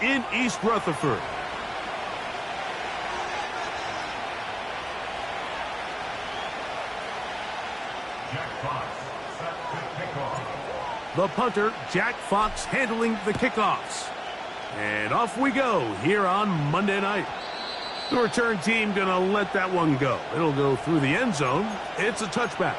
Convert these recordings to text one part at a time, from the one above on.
in East Rutherford. The punter, Jack Fox, handling the kickoffs. And off we go here on Monday night. The return team going to let that one go. It'll go through the end zone. It's a touchback.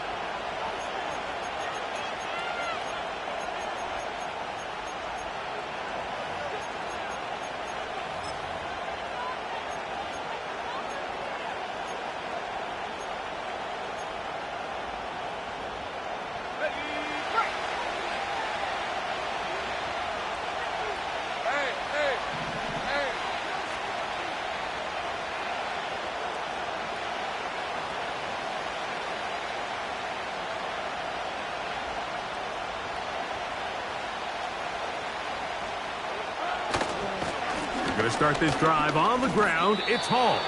Going to start this drive on the ground. It's Hall.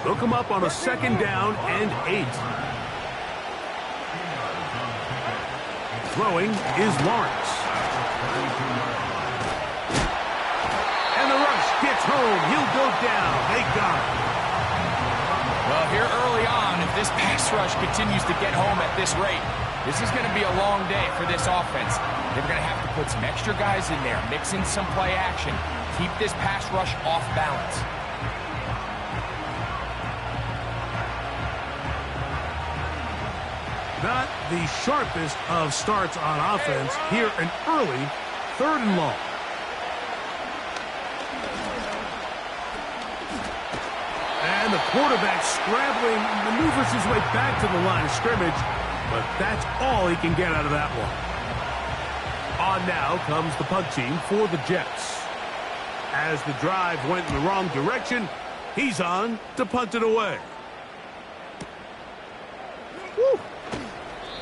They'll come up on a 2nd down and 8. Throwing is Lawrence. And the rush gets home. He'll go down. They got him. Well, here early on, if this pass rush continues to get home at this rate, this is going to be a long day for this offense. They're going to have to put some extra guys in there, mix in some play action, keep this pass rush off balance. Not the sharpest of starts on offense. Here an early 3rd and long. And the quarterback scrambling, maneuvers his way back to the line of scrimmage, but that's all he can get out of that one. On now comes the punt team for the Jets. As the drive went in the wrong direction, he's on to punt it away. Woo.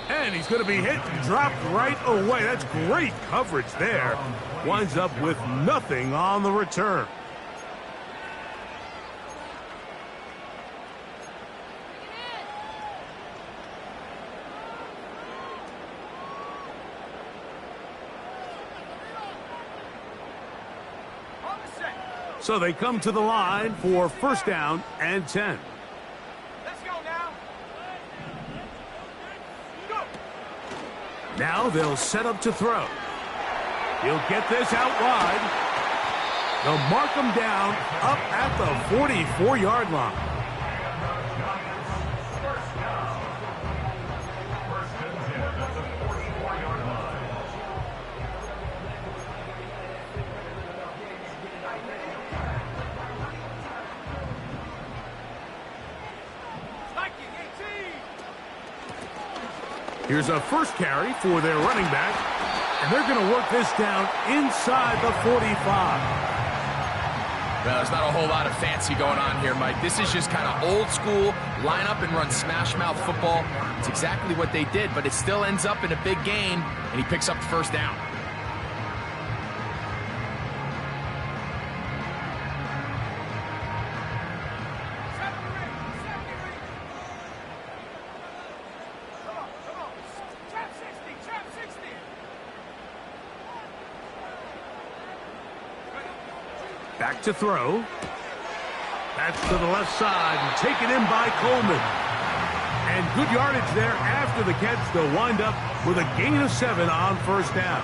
And he's going to be hit and dropped right away. That's great coverage there. Winds up with nothing on the return. So they come to the line for 1st down and 10. Let's go now. Go. Now they'll set up to throw. He'll get this out wide. They'll mark him down up at the 44-yard line. Here's a first carry for their running back, and they're going to work this down inside the 45. Well, there's not a whole lot of fancy going on here, Mike. This is just kind of old school, line up and run smash mouth football. It's exactly what they did, but it still ends up in a big gain, and he picks up the 1st down. Back to throw. That's to the left side and taken in by Coleman. And good yardage there after the catch. They'll wind up with a gain of 7 on 1st down.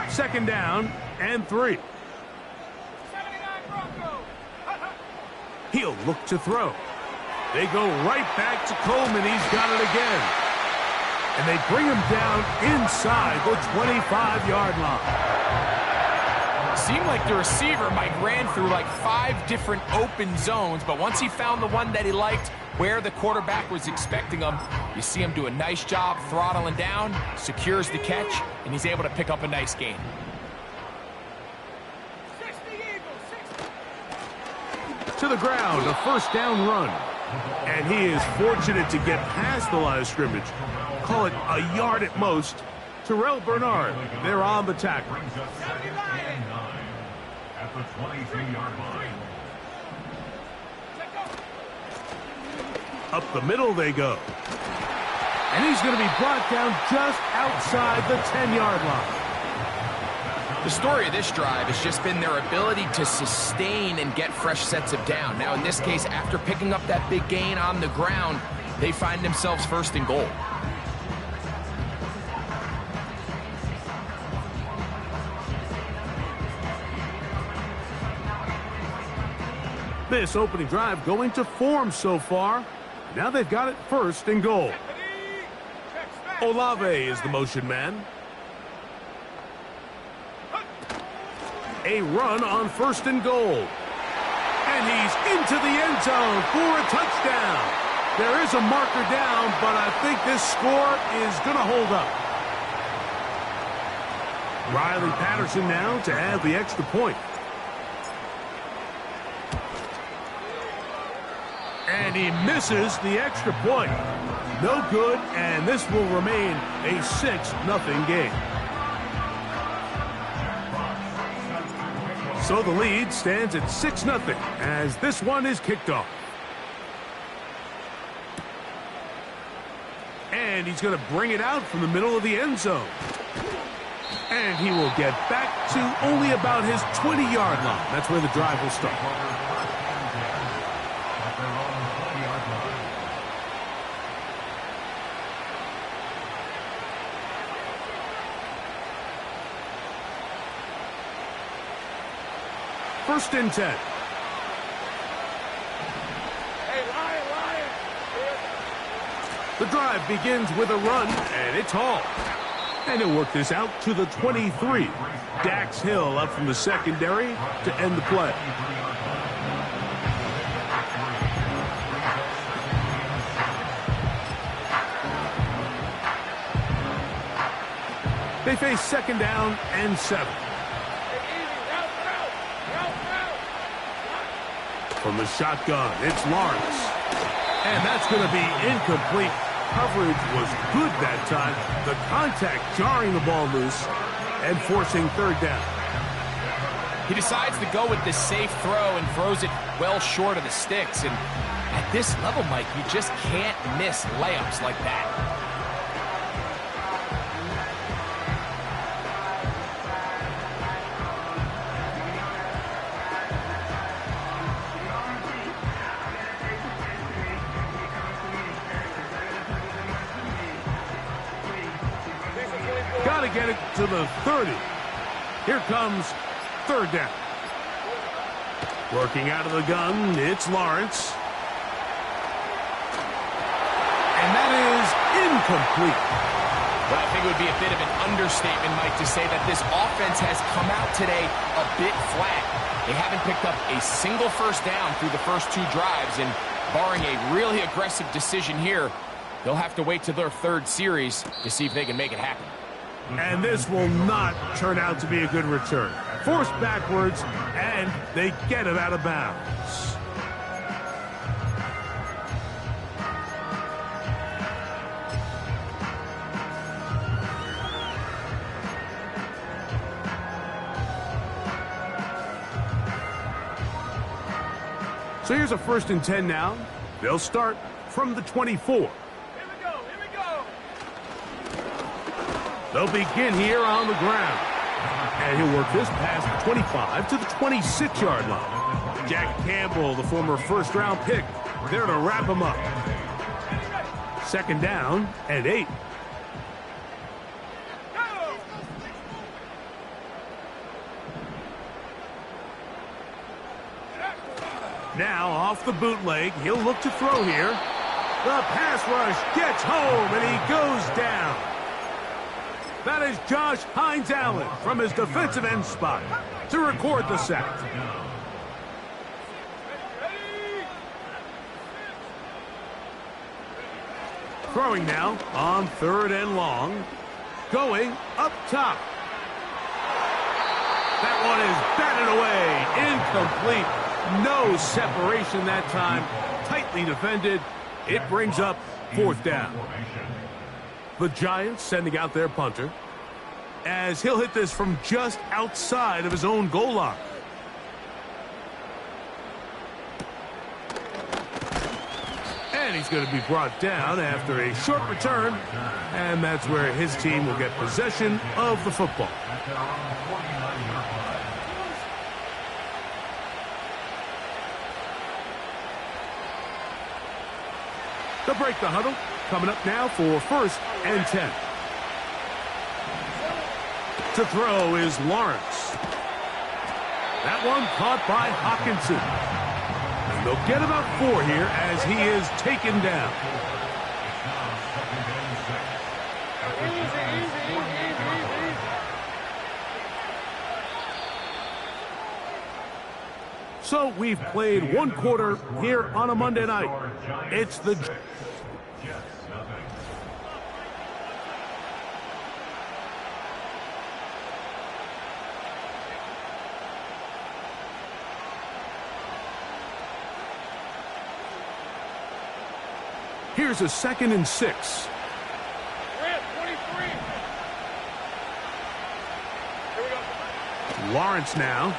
Second down and 3. He'll look to throw. They go right back to Coleman. He's got it again. And they bring him down inside the 25-yard line. Seemed like the receiver, Mike, ran through like 5 different open zones, but once he found the one that he liked, where the quarterback was expecting him, you see him do a nice job throttling down, secures the catch, and he's able to pick up a nice gain. To the ground, a 1st down run. And he is fortunate to get past the line of scrimmage. Call it a yard at most. Terrell Bernard, they're on the tackle. At the 23-yard line. Up the middle they go. And he's going to be brought down just outside the 10-yard line. The story of this drive has just been their ability to sustain and get fresh sets of down. Now, in this case, after picking up that big gain on the ground, they find themselves first and goal. This opening drive going to form so far. Now they've got it first and goal. Olave is the motion man. A run on first and goal. And he's into the end zone for a touchdown. There is a marker down, but I think this score is going to hold up. Riley Patterson now to add the extra point. And he misses the extra point. No good, and this will remain a 6-0 game. So the lead stands at 6-0 as this one is kicked off. And he's going to bring it out from the middle of the end zone. And he will get back to only about his 20-yard line. That's where the drive will start. First and 10. Hey, Lion! The drive begins with a run, and it's Hall. And he'll work this out to the 23. Dax Hill up from the secondary to end the play. They face second down and 7. From the shotgun, it's Lawrence. And that's going to be incomplete. Coverage was good that time. The contact jarring the ball loose and forcing third down. He decides to go with the safe throw and throws it well short of the sticks. And at this level, Mike, you just can't miss layups like that. Got to get it to the 30. Here comes third down. Working out of the gun, it's Lawrence. And that is incomplete. Well, I think it would be a bit of an understatement, Mike, to say that this offense has come out today a bit flat. They haven't picked up a single first down through the first 2 drives, and barring a really aggressive decision here, they'll have to wait to their third series to see if they can make it happen. And this will not turn out to be a good return. Forced backwards, and they get it out of bounds. So here's a first and 10 now. They'll start from the 24. They'll begin here on the ground. And he'll work this past the 25 to the 26-yard line. Jack Campbell, the former first-round pick, there to wrap him up. Second down and 8. Now off the bootleg, he'll look to throw here. The pass rush gets home and he goes down. That is Josh Hines-Allen from his defensive end spot to record the sack. Throwing now on third and long. Going up top. That one is batted away. Incomplete. No separation that time. tightly defended. It brings up fourth down. The Giants sending out their punter, as he'll hit this from just outside of his own goal line. And he's going to be brought down after a short return, and that's where his team will get possession of the football. They'll break the huddle. Coming up now for 1st and 10. To throw is Lawrence. That one caught by Hawkinson. And they'll get about 4 here as he is taken down. So we've played 1 quarter here on a Monday night. It's the... Here's a 2nd and 6. Lawrence now.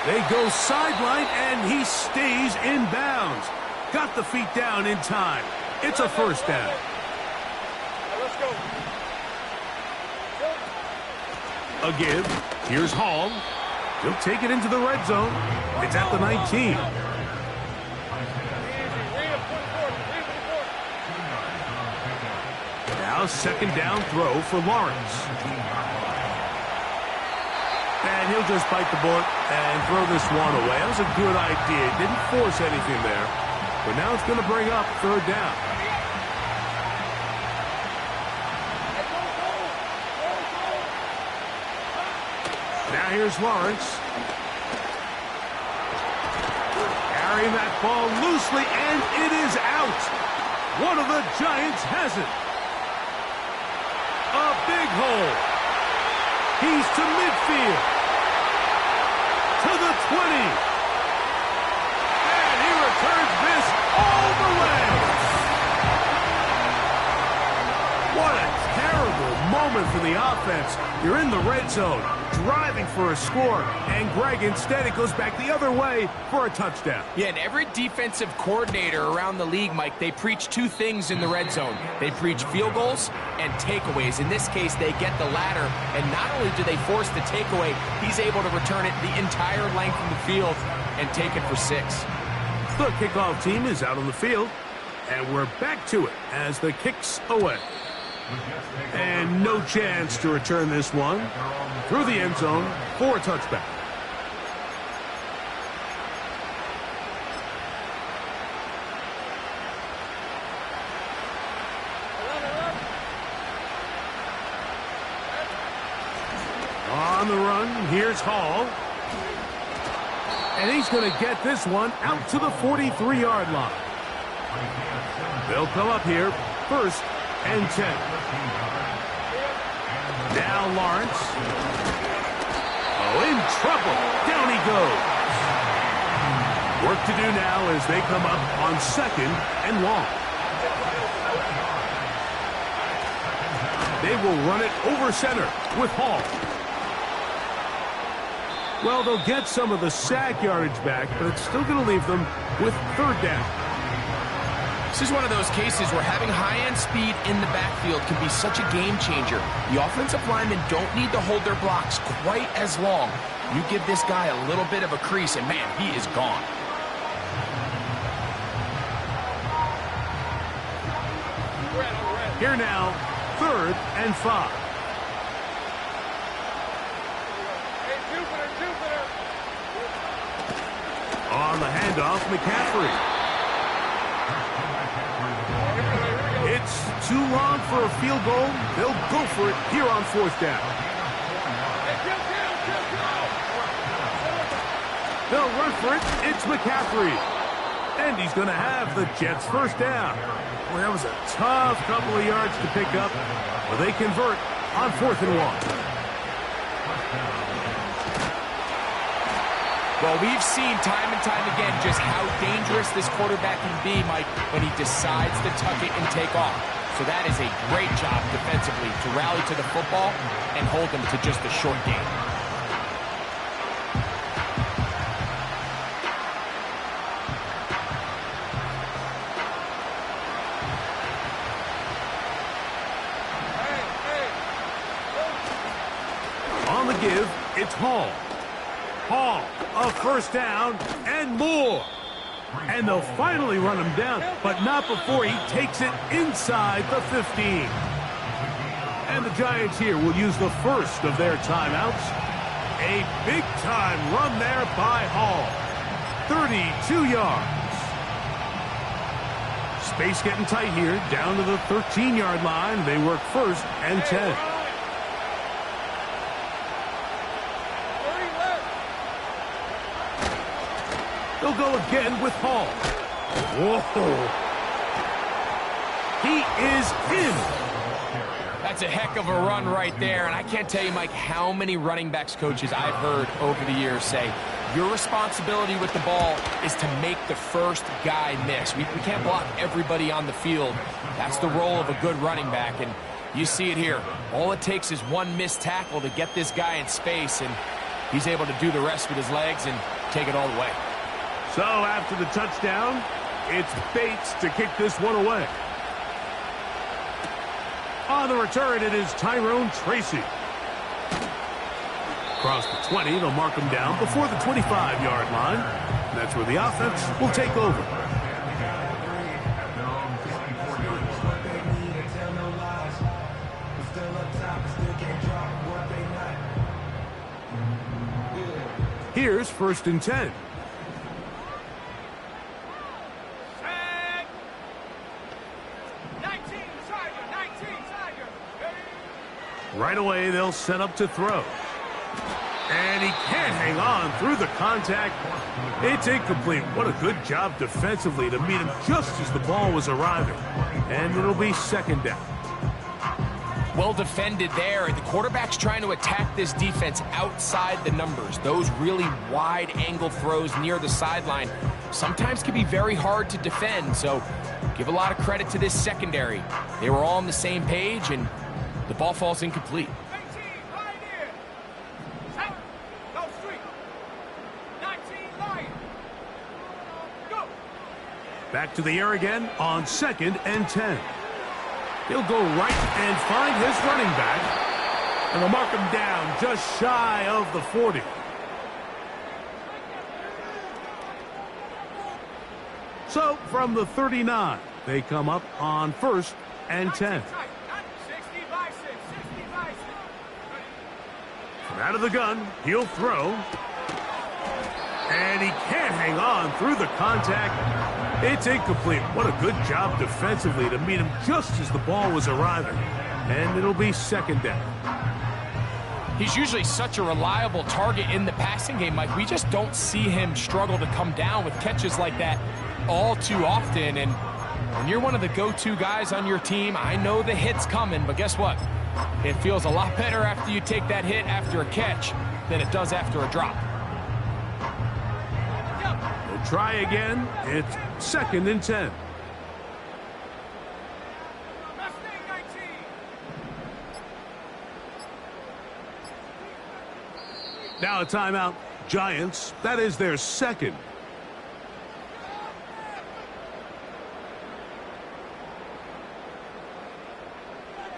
They go sideline, and he stays in bounds. Got the feet down in time. It's a 1st down. Let's go. A give. Here's Hall. He'll take it into the red zone. It's at the 19. Now 2nd down throw for Lawrence. And he'll just bite the bullet and throw this one away. That was a good idea. Didn't force anything there. But now it's going to bring up 3rd down. Now here's Lawrence. Carrying that ball loosely, and it is out. One of the Giants has it. A big hole. He's to midfield. To the 20. And he returns this all the way. What a terrible moment for the offense. You're in the red zone, driving for a score, and Greg, instead it goes back the other way for a touchdown. Yeah, and every defensive coordinator around the league, Mike, they preach 2 things in the red zone. They preach field goals and takeaways. In this case, they get the latter, and not only do they force the takeaway, he's able to return it the entire length of the field and take it for 6. The kickoff team is out on the field, and we're back to it as the kick's away. And no chance to return this one through the end zone for a touchback. On the run, here's Hall. And he's going to get this one out to the 43-yard line. They'll come up here, 1st and 10. Now Lawrence. Oh, in trouble. Down he goes. Work to do now as they come up on 2nd and long. They will run it over center with Hall. Well, they'll get some of the sack yardage back, but it's still going to leave them with 3rd down. This is one of those cases where having high-end speed in the backfield can be such a game changer. The offensive linemen don't need to hold their blocks quite as long. You give this guy a little bit of a crease, and man, he is gone. Here now, 3rd and 5. On the handoff, McCaffrey. It's too long for a field goal. They'll go for it here on 4th down. They'll run for it. It's McCaffrey. And he's going to have the Jets' 1st down. Well, that was a tough couple of yards to pick up, but they convert on 4th and 1. Well, we've seen time and time again just how dangerous this quarterback can be, Mike, when he decides to tuck it and take off. So that is a great job defensively to rally to the football and hold them to just a short game. On the give, it's Hall. Hall, a first down, and more. And they'll finally run him down, but not before he takes it inside the 15. And the Giants here will use the first of their timeouts. A big-time run there by Hall. 32 yards. Space getting tight here, down to the 13-yard line. They work first and 10. They'll go again with Hall. Whoa. He is in. That's a heck of a run right there, and I can't tell you, Mike, how many running backs coaches I've heard over the years say, your responsibility with the ball is to make the first guy miss. We can't block everybody on the field. That's the role of a good running back, and you see it here. All it takes is one missed tackle to get this guy in space, and he's able to do the rest with his legs and take it all the way. So after the touchdown, it's Bates to kick this one away. On the return, it is Tyrone Tracy. Across the 20, they'll mark him down before the 25-yard line. That's where the offense will take over. Here's first and 10. Right away, they'll set up to throw. And he can't hang on through the contact. It's incomplete. What a good job defensively to meet him just as the ball was arriving. And it'll be second down. Well defended there. The quarterback's trying to attack this defense outside the numbers. Those really wide angle throws near the sideline sometimes can be very hard to defend. So give a lot of credit to this secondary. They were all on the same page, and the ball falls incomplete. Back to the air again on second and 10. He'll go right and find his running back. And they'll mark him down just shy of the 40. So from the 39, they come up on first and 10. Out of the gun, he'll throw. And he can't hang on through the contact. It's incomplete. What a good job defensively to meet him just as the ball was arriving. And it'll be second down. He's usually such a reliable target in the passing game, Mike. We just don't see him struggle to come down with catches like that all too often. And when you're one of the go-to guys on your team, I know the hit's coming, but guess what? It feels a lot better after you take that hit after a catch than it does after a drop. We'll try again. It's second and 10. Now a timeout. Giants, that is their second.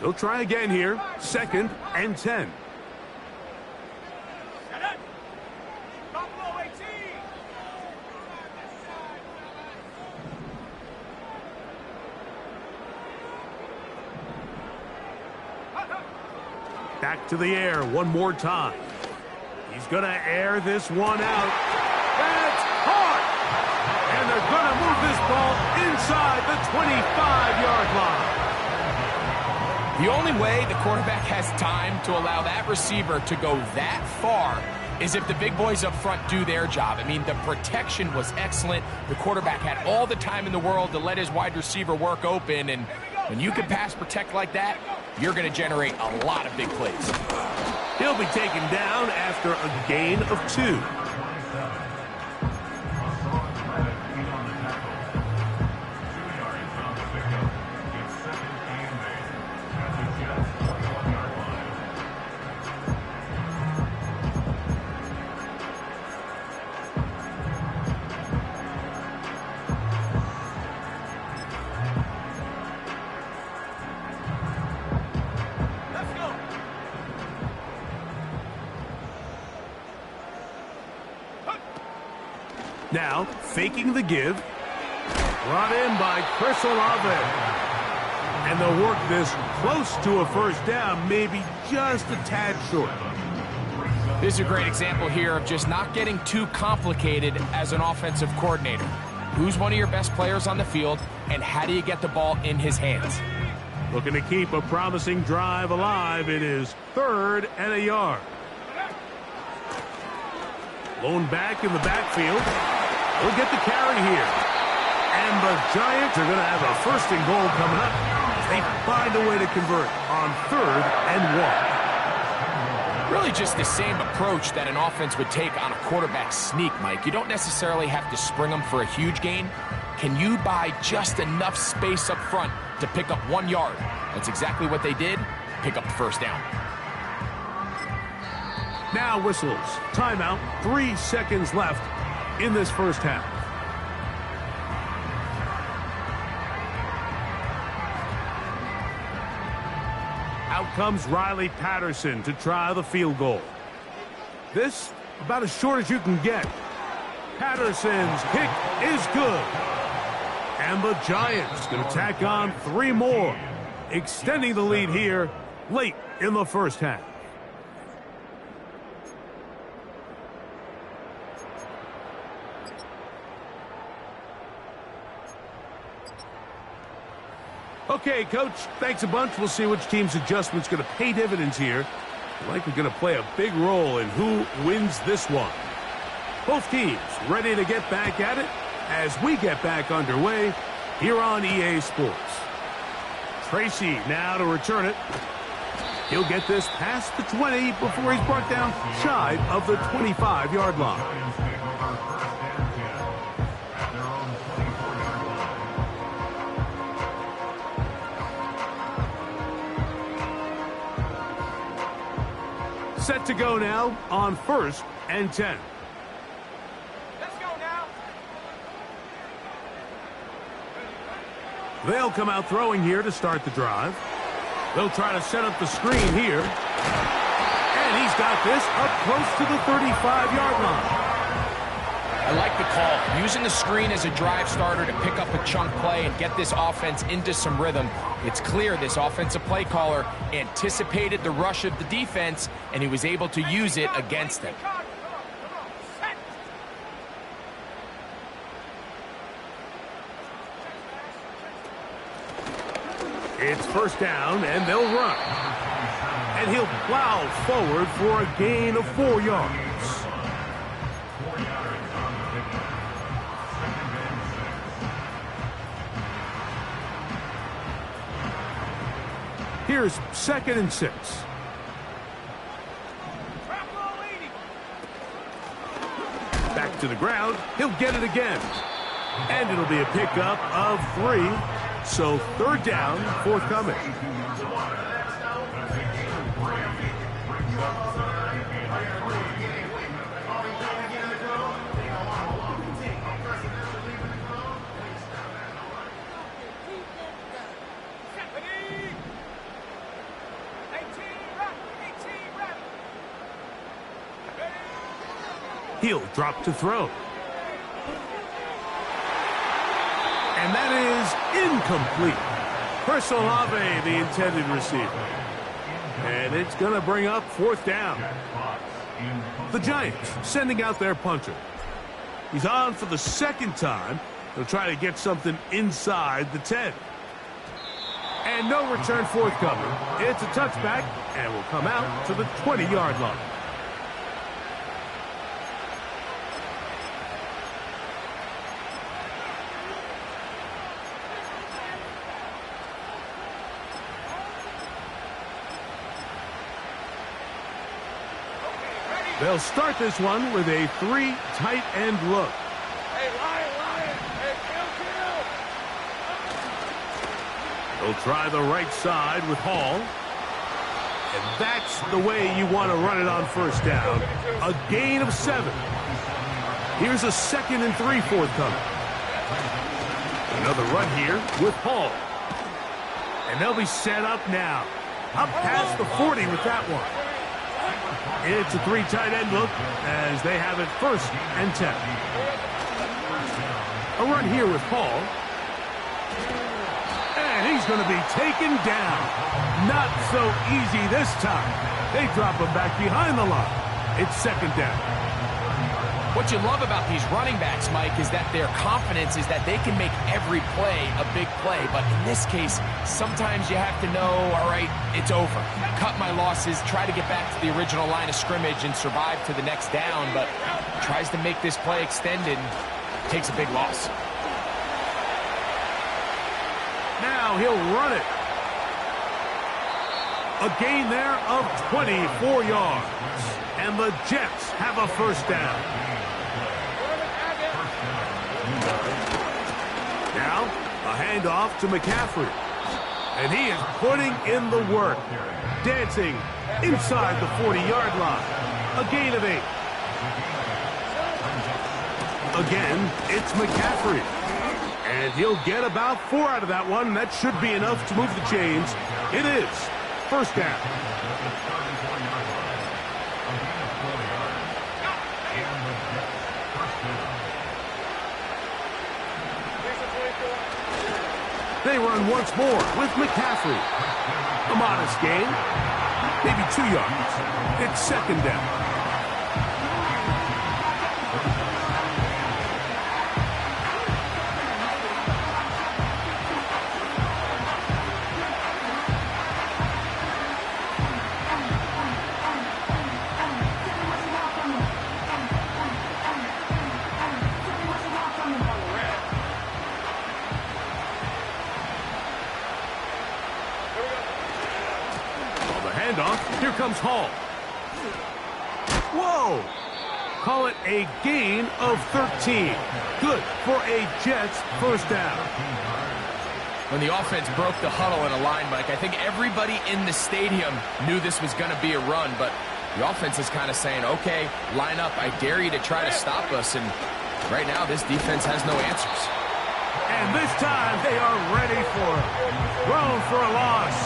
They'll try again here. Second and 10. Back to the air one more time. He's going to air this one out. That's hard. And they're going to move this ball inside the 25-yard line. The only way the quarterback has time to allow that receiver to go that far is if the big boys up front do their job. I mean, the protection was excellent. The quarterback had all the time in the world to let his wide receiver work open, and when you can pass protect like that, you're going to generate a lot of big plays. He'll be taken down after a gain of 2. Now, faking the give. Brought in by Chris Olave. And they'll work this close to a first down, maybe just a tad short. This is a great example here of just not getting too complicated as an offensive coordinator. Who's one of your best players on the field, and how do you get the ball in his hands? Looking to keep a promising drive alive. It is 3rd and a yard. Lone back in the backfield. We'll get the carry here. And the Giants are going to have a 1st and goal coming up. They find a way to convert on 3rd and 1. Really just the same approach that an offense would take on a quarterback sneak, Mike. You don't necessarily have to spring them for a huge gain. Can you buy just enough space up front to pick up 1 yard? That's exactly what they did. Pick up the 1st down. Now whistles. Timeout. 3 seconds left in this first half. Out comes Riley Patterson to try the field goal. This about as short as you can get. Patterson's kick is good. And the Giants going to tack on 3 more, extending the lead here late in the first half. Okay, Coach, thanks a bunch. We'll see which team's adjustment's going to pay dividends here. Likely going to play a big role in who wins this one. Both teams ready to get back at it as we get back underway here on EA Sports. Tracy now to return it. He'll get this past the 20 before he's brought down shy of the 25-yard line. Set to go now on 1st and 10. Let's go now. They'll come out throwing here to start the drive. They'll try to set up the screen here. And he's got this up close to the 35-yard line. I like the call. Using the screen as a drive starter to pick up a chunk play and get this offense into some rhythm. It's clear this offensive play caller anticipated the rush of the defense, and he was able to use it against them. It's 1st down, and they'll run. And he'll plow forward for a gain of 4 yards. Here's 2nd and 6. Back to the ground. He'll get it again. And it'll be a pickup of 3. So 3rd down, forthcoming. He'll drop to throw. And that is incomplete. Chris Olave, the intended receiver. And it's going to bring up 4th down. The Giants sending out their punter. He's on for the 2nd time. They'll try to get something inside the 10. And no return forthcoming. It's a touchback and will come out to the 20-yard line. They'll start this one with a 3 tight end look. Hey, Lion. Hey, kill. They'll try the right side with Hall. And that's the way you want to run it on 1st down. A gain of 7. Here's a 2nd and 3 forthcoming. Another run here with Hall. And they'll be set up now. Up past the 40 with that one. It's a 3 tight end look as they have it 1st and 10. A run here with Hall. And he's going to be taken down. Not so easy this time. They drop him back behind the line. It's second down. What you love about these running backs, Mike, is that their confidence is that they can make every play a big play. But in this case, sometimes you have to know, all right, it's over. Cut my losses, try to get back to the original line of scrimmage and survive to the next down, but tries to make this play extended and takes a big loss. Now he'll run it. A gain there of 24 yards. And the Jets have a first down. Now, a handoff to McCaffrey. And he is putting in the work. Dancing inside the 40-yard line. A gain of 8. Again, it's McCaffrey. And he'll get about 4 out of that one. That should be enough to move the chains. It is first down. They run once more with McCaffrey. A modest gain, maybe 2 yards. It's second down. Here comes Hall. Whoa! Call it a gain of 13. Good for a Jets first down. When the offense broke the huddle in a line, Mike, I think everybody in the stadium knew this was going to be a run, but the offense is kind of saying, okay, line up. I dare you to try to stop us, and right now this defense has no answers. And this time they are ready for it. Thrown for a loss,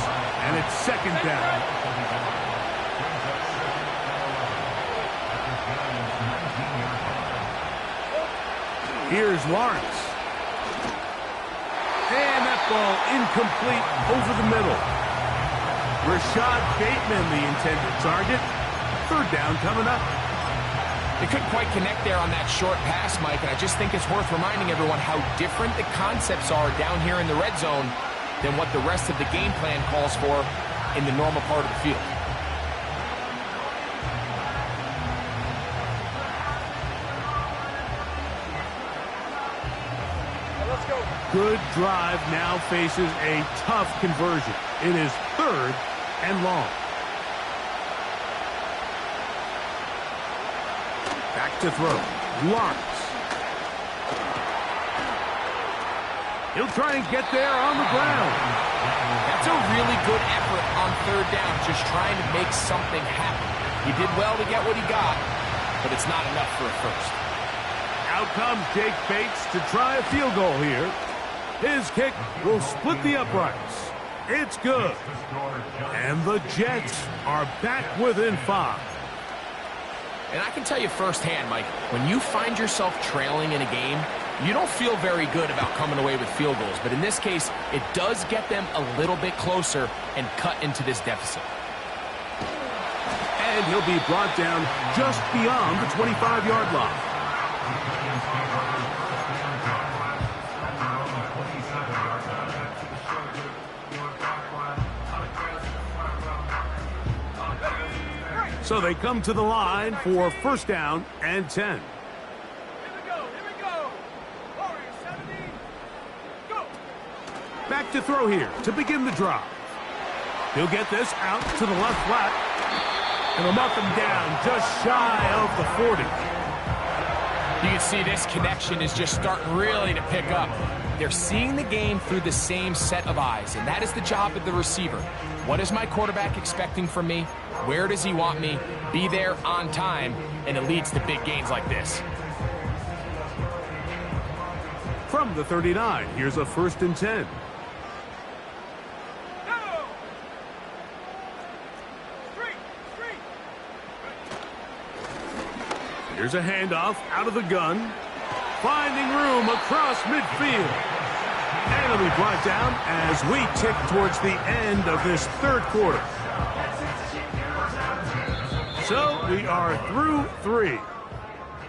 and it's second down. Here's Lawrence. And that ball incomplete over the middle. Rashad Bateman, the intended target. Third down coming up. They couldn't quite connect there on that short pass, Mike, and I just think it's worth reminding everyone how different the concepts are down here in the red zone than what the rest of the game plan calls for in the normal part of the field. Good drive now faces a tough conversion. It is third and long. Back to throw. Lawrence. He'll try and get there on the ground. That's a really good effort on third down, just trying to make something happen. He did well to get what he got, but it's not enough for a first. Out comes Jake Bates to try a field goal here. His kick will split the uprights. It's good. And the Jets are back within 5. And I can tell you firsthand, Mike, when you find yourself trailing in a game, you don't feel very good about coming away with field goals. But in this case, it does get them a little bit closer and cut into this deficit. And he'll be brought down just beyond the 25-yard line. So they come to the line for first down and 10. Here we go. Warriors 70. Go. Back to throw here to begin the drive. He'll get this out to the left flat. And they'll knock him down just shy of the 40. You can see this connection is just starting really to pick up. They're seeing the game through the same set of eyes, and that is the job of the receiver. What is my quarterback expecting from me? Where does he want me? Be there on time, and it leads to big gains like this. From the 39, here's a first and 10. Here's a handoff out of the gun. finding room across midfield. And it'll be brought down as we tick towards the end of this third quarter. So we are through 3.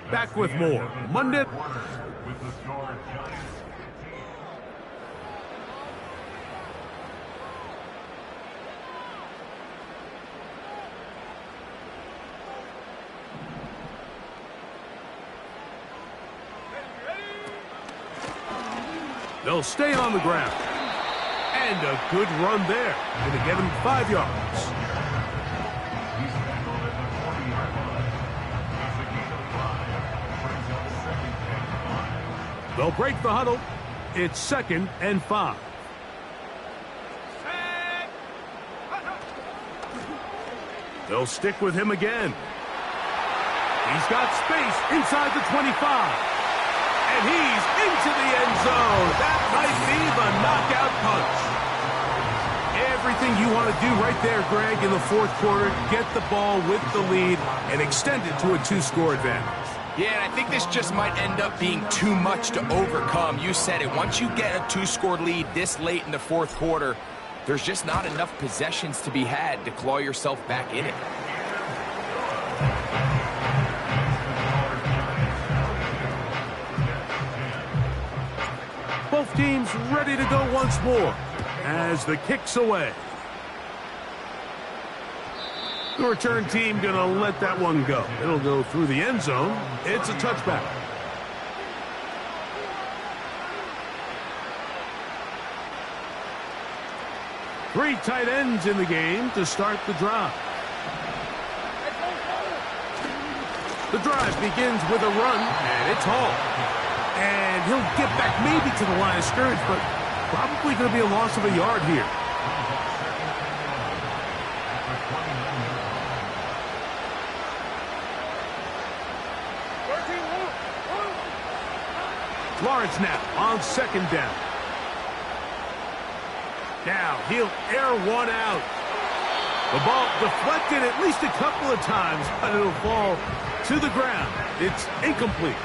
Back with more Monday. They'll stay on the ground. And a good run there. Going to get him 5 yards. They'll break the huddle. It's 2nd and 5. They'll stick with him again. He's got space inside the 25. And he's into the end zone. That might be the knockout punch. Everything you want to do right there, Greg, in the fourth quarter. Get the ball with the lead and extend it to a 2-score advantage. Yeah, and I think this just might end up being too much to overcome. You said it. Once you get a 2-score lead this late in the fourth quarter, there's just not enough possessions to be had to claw yourself back in it. Both teams ready to go once more as the kick's away. The return team going to let that one go. It'll go through the end zone. It's a touchback. Three tight ends in the game to start the drive. The drive begins with a run, and it's hauled. And he'll get back maybe to the line of scrimmage, but probably going to be a loss of a yard here. Lawrence now on 2nd down. Now he'll air one out. The ball deflected at least a couple of times, but it'll fall to the ground. It's incomplete.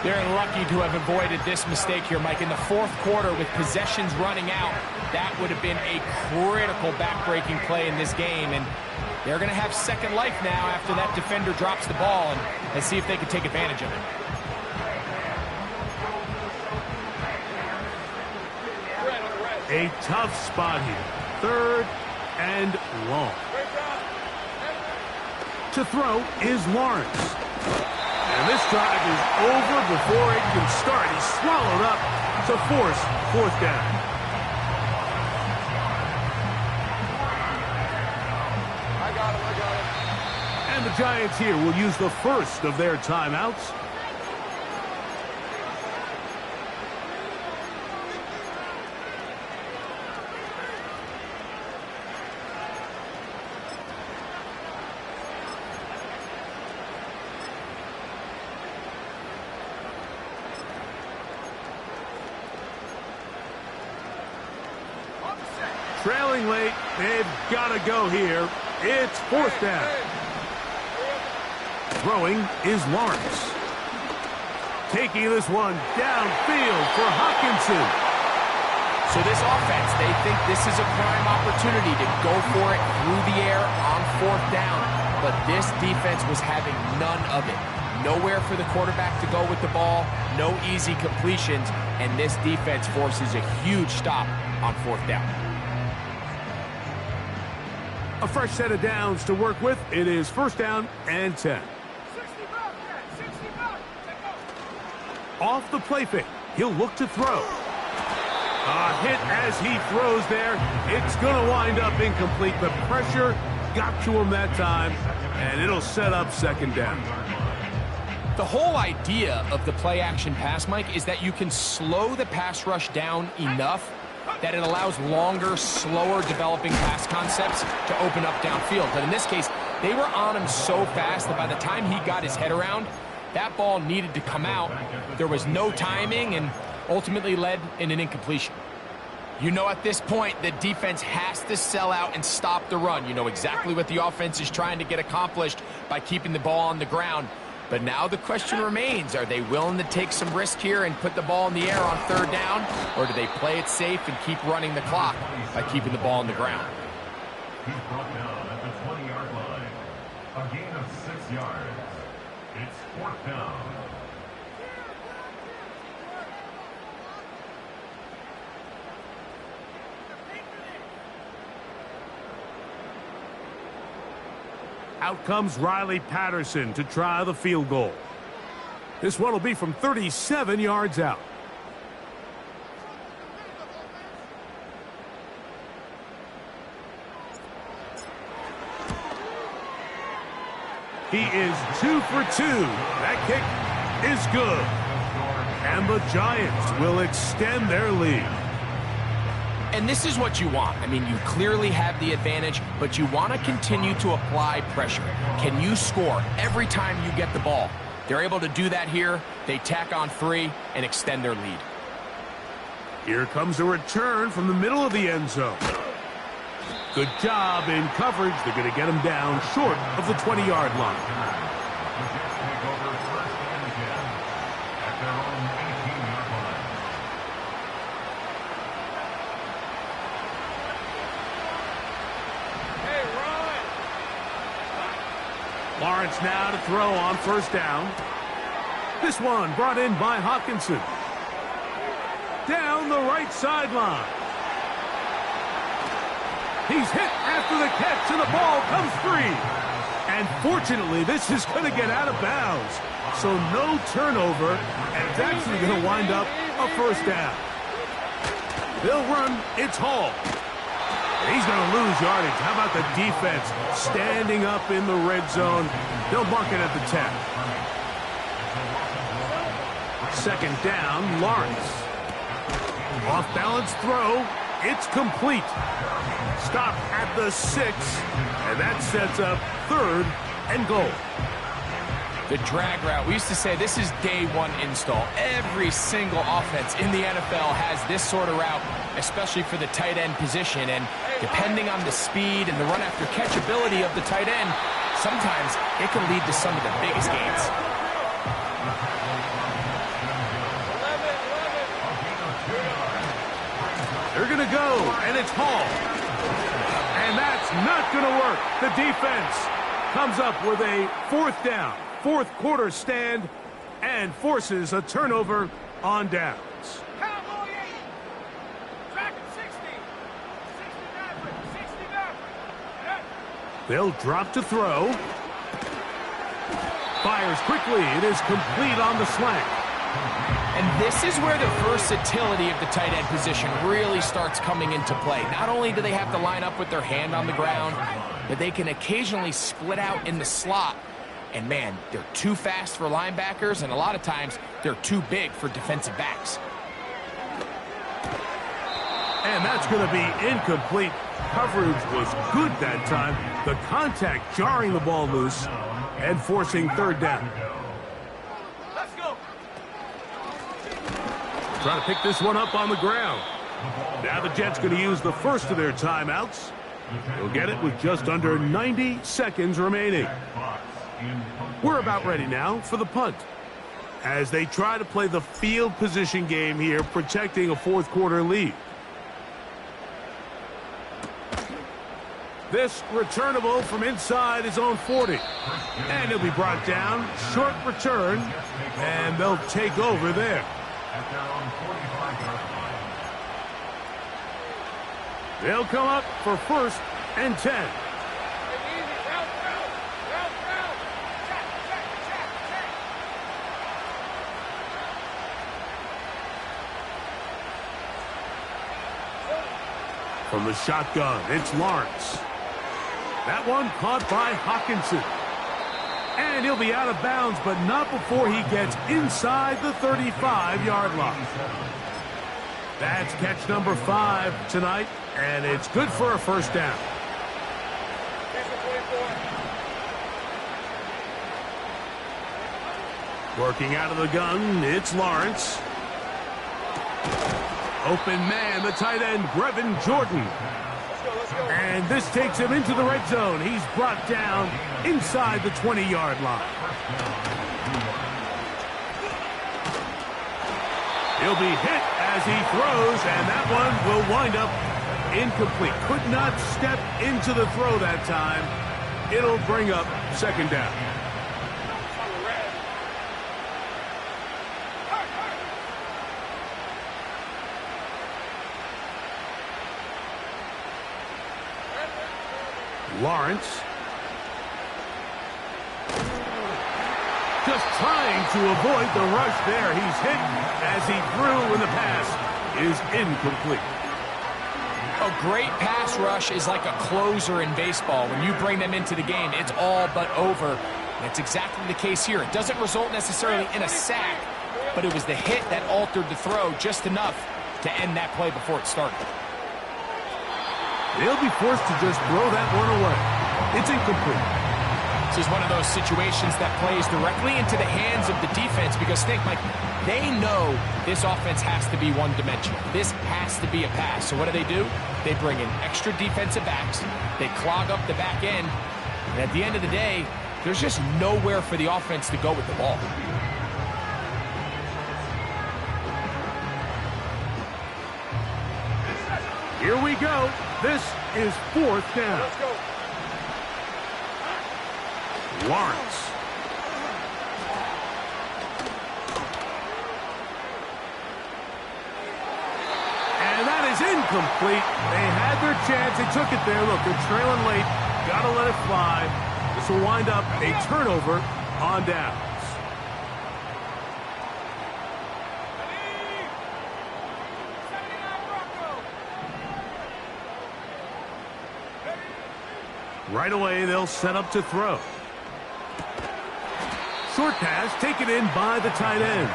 They're lucky to have avoided this mistake here, Mike. In the fourth quarter, with possessions running out, that would have been a critical back-breaking play in this game. And they're going to have second life now after that defender drops the ball. And let's see if they can take advantage of it. A tough spot here. 3rd and long. To throw is Lawrence. And this drive is over before it can start. He's swallowed up to force 4th down. I got him. And the Giants here will use the first of their timeouts. Trailing late, they've got to go here. It's 4th down. Throwing is Lawrence. Taking this one downfield for Hockenson. So this offense, they think this is a prime opportunity to go for it through the air on 4th down. But this defense was having none of it. Nowhere for the quarterback to go with the ball, no easy completions, and this defense forces a huge stop on 4th down. A fresh set of downs to work with. It is 1st down and 10. 60 back, 60 back. Off the play fake. He'll look to throw. A hit as he throws there. It's going to wind up incomplete. The pressure got to him that time, and it'll set up 2nd down. The whole idea of the play-action pass, Mike, is that you can slow the pass rush down enough that it allows longer, slower developing pass concepts to open up downfield. But in this case, they were on him so fast that by the time he got his head around, that ball needed to come out. There was no timing and ultimately led in an incompletion. You know at this point, the defense has to sell out and stop the run. You know exactly what the offense is trying to get accomplished by keeping the ball on the ground. But now the question remains, are they willing to take some risk here and put the ball in the air on third down, or do they play it safe and keep running the clock by keeping the ball on the ground? He's brought down at the 20-yard line. A gain of 6 yards. It's 4th down. Out comes Riley Patterson to try the field goal. This one will be from 37 yards out. He is 2 for 2. That kick is good. And the Giants will extend their lead. And this is what you want. I mean, you clearly have the advantage, but you want to continue to apply pressure. Can you score every time you get the ball? They're able to do that here. They tack on 3 and extend their lead. Here comes a return from the middle of the end zone. Good job in coverage. They're going to get him down short of the 20-yard line. Lawrence now to throw on first down. This one brought in by Hawkinson. Down the right sideline. He's hit after the catch, and the ball comes free. And fortunately, this is going to get out of bounds. So no turnover, and it's actually going to wind up a first down. They'll run. It's Hall. He's going to lose yardage. How about the defense standing up in the red zone? They'll mark it at the 10. Second down, Lawrence. Off-balance throw. It's complete. Stop at the 6, and that sets up 3rd and goal. The drag route. We used to say this is day 1 install. Every single offense in the NFL has this sort of route, especially for the tight end position. And depending on the speed and the run after catch ability of the tight end, sometimes it can lead to some of the biggest gains. They're going to go, and it's Hall. And that's not going to work. The defense comes up with a 4th down, 4th quarter stand, and forces a turnover on downs. Cowboy 80. Track at 60. 69. They'll drop to throw. Fires quickly. It is complete on the slant. And this is where the versatility of the tight end position really starts coming into play. Not only do they have to line up with their hand on the ground, but they can occasionally split out in the slot. And man, they're too fast for linebackers, and a lot of times they're too big for defensive backs. And that's going to be incomplete. Coverage was good that time. The contact jarring the ball loose and forcing 3rd down. Let's go. Trying to pick this one up on the ground. Now the Jets going to use the first of their timeouts. They'll get it with just under 90 seconds remaining. We're about ready now for the punt, as they try to play the field position game here, protecting a 4th quarter lead. This returnable from inside his own 40. And he'll be brought down. Short return, and they'll take over there. They'll come up for 1st and 10. From the shotgun, it's Lawrence. That one caught by Hawkinson. And he'll be out of bounds, but not before he gets inside the 35-yard line. That's catch number 5 tonight, and it's good for a first down. Working out of the gun, it's Lawrence. Open man, the tight end, Brevin Jordan. And this takes him into the red zone. He's brought down inside the 20-yard line. He'll be hit as he throws, and that one will wind up incomplete. Could not step into the throw that time. It'll bring up second down. Lawrence. Just trying to avoid the rush there. He's hit as he threw when the pass is incomplete. A great pass rush is like a closer in baseball. When you bring them into the game, it's all but over. That's exactly the case here. It doesn't result necessarily in a sack, but it was the hit that altered the throw just enough to end that play before it started. They'll be forced to just throw that one away. It's incomplete. This is one of those situations that plays directly into the hands of the defense because think, Mike, they know this offense has to be one-dimensional. This has to be a pass. So what do? They bring in extra defensive backs. They clog up the back end. And at the end of the day, there's just nowhere for the offense to go with the ball. Here we go. This is fourth down. Let's go. Lawrence. And that is incomplete. They had their chance. They took it there. Look, they're trailing late. Got to let it fly. This will wind up a turnover on downs. Right away, they'll set up to throw. Short pass taken in by the tight end.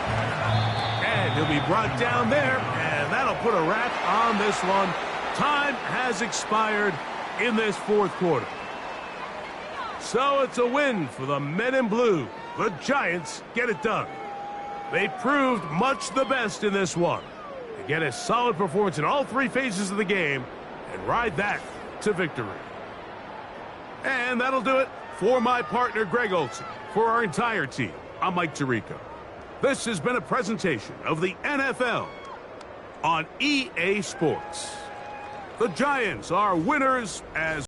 And he'll be brought down there, and that'll put a wrap on this one. Time has expired in this fourth quarter. So it's a win for the men in blue. The Giants get it done. They proved much the best in this one. They get a solid performance in all three phases of the game and ride that to victory. And that'll do it for my partner, Greg Olson. For our entire team, I'm Mike Tirico. This has been a presentation of the NFL on EA Sports. The Giants are winners as